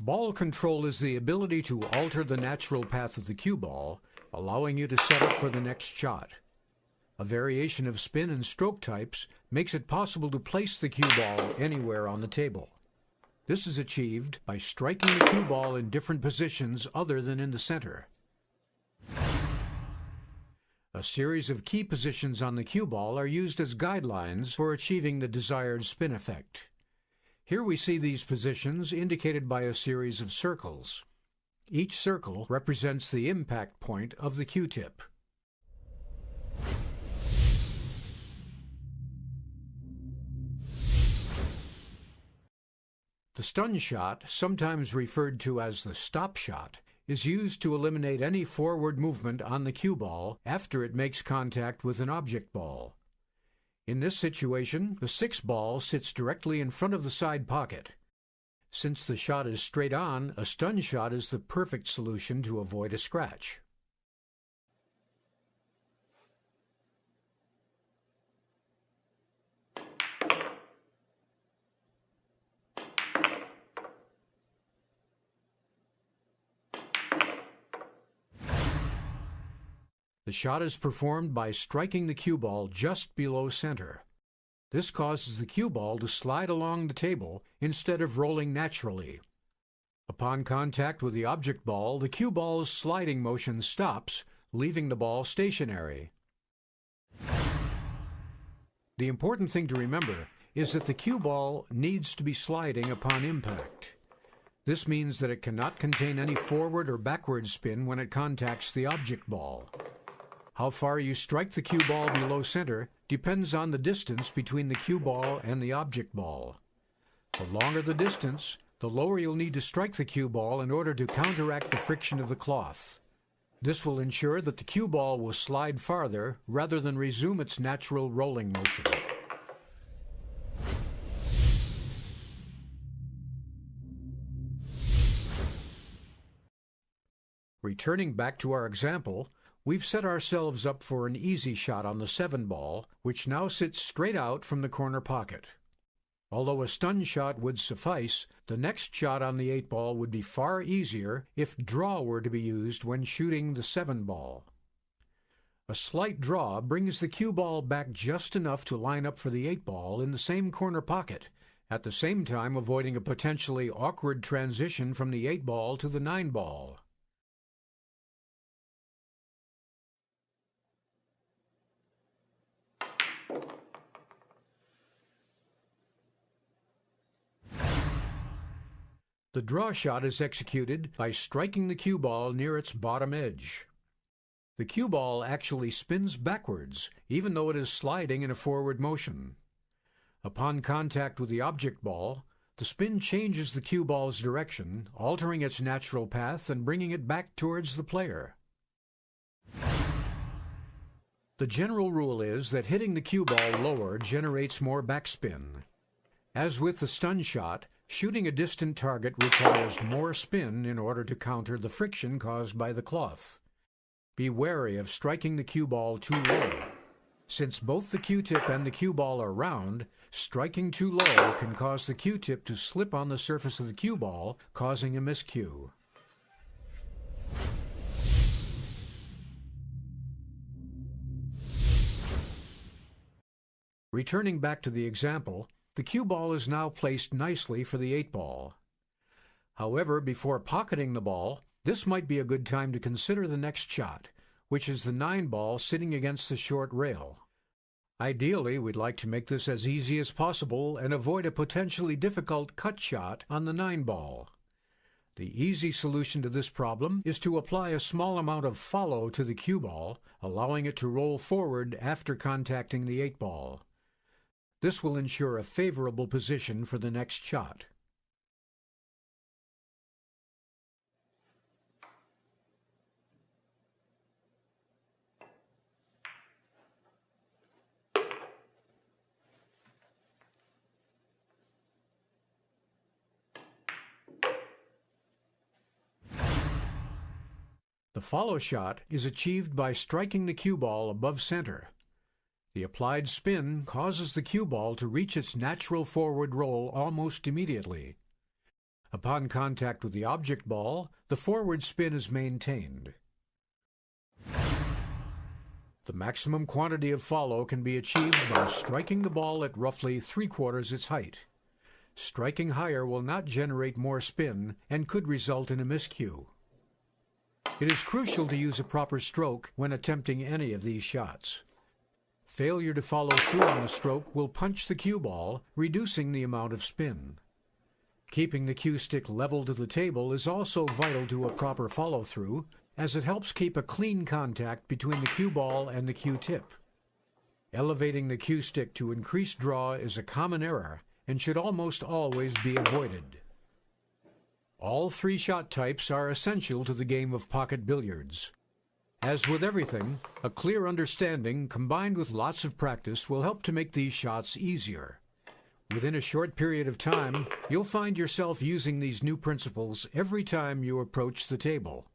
Ball control is the ability to alter the natural path of the cue ball, allowing you to set up for the next shot. A variation of spin and stroke types makes it possible to place the cue ball anywhere on the table. This is achieved by striking the cue ball in different positions other than in the center. A series of key positions on the cue ball are used as guidelines for achieving the desired spin effect. Here we see these positions indicated by a series of circles. Each circle represents the impact point of the cue tip. The stun shot, sometimes referred to as the stop shot, is used to eliminate any forward movement on the cue ball after it makes contact with an object ball. In this situation, the 6 ball sits directly in front of the side pocket. Since the shot is straight on, a stun shot is the perfect solution to avoid a scratch. The shot is performed by striking the cue ball just below center. This causes the cue ball to slide along the table instead of rolling naturally. Upon contact with the object ball, the cue ball's sliding motion stops, leaving the ball stationary. The important thing to remember is that the cue ball needs to be sliding upon impact. This means that it cannot contain any forward or backward spin when it contacts the object ball. How far you strike the cue ball below center depends on the distance between the cue ball and the object ball. The longer the distance, the lower you'll need to strike the cue ball in order to counteract the friction of the cloth. This will ensure that the cue ball will slide farther rather than resume its natural rolling motion. Returning back to our example, we've set ourselves up for an easy shot on the 7 ball, which now sits straight out from the corner pocket. Although a stun shot would suffice, the next shot on the 8 ball would be far easier if draw were to be used when shooting the 7 ball. A slight draw brings the cue ball back just enough to line up for the 8 ball in the same corner pocket, at the same time avoiding a potentially awkward transition from the 8 ball to the 9 ball. The draw shot is executed by striking the cue ball near its bottom edge. The cue ball actually spins backwards, even though it is sliding in a forward motion. Upon contact with the object ball, the spin changes the cue ball's direction, altering its natural path and bringing it back towards the player. The general rule is that hitting the cue ball lower generates more backspin. As with the stun shot, shooting a distant target requires more spin in order to counter the friction caused by the cloth. Be wary of striking the cue ball too low. Since both the Q-tip and the cue ball are round, striking too low can cause the Q-tip to slip on the surface of the cue ball, causing a miscue. Returning back to the example, the cue ball is now placed nicely for the 8 ball. However, before pocketing the ball, this might be a good time to consider the next shot, which is the 9 ball sitting against the short rail. Ideally, we'd like to make this as easy as possible and avoid a potentially difficult cut shot on the 9 ball. The easy solution to this problem is to apply a small amount of follow to the cue ball, allowing it to roll forward after contacting the 8 ball. This will ensure a favorable position for the next shot. The follow shot is achieved by striking the cue ball above center. The applied spin causes the cue ball to reach its natural forward roll almost immediately. Upon contact with the object ball, the forward spin is maintained. The maximum quantity of follow can be achieved by striking the ball at roughly 3/4 its height. Striking higher will not generate more spin and could result in a miscue. It is crucial to use a proper stroke when attempting any of these shots. Failure to follow through on the stroke will punch the cue ball, reducing the amount of spin. Keeping the cue stick level to the table is also vital to a proper follow-through, as it helps keep a clean contact between the cue ball and the cue tip. Elevating the cue stick to increase draw is a common error and should almost always be avoided. All three shot types are essential to the game of pocket billiards. As with everything, a clear understanding combined with lots of practice will help to make these shots easier. Within a short period of time, you'll find yourself using these new principles every time you approach the table.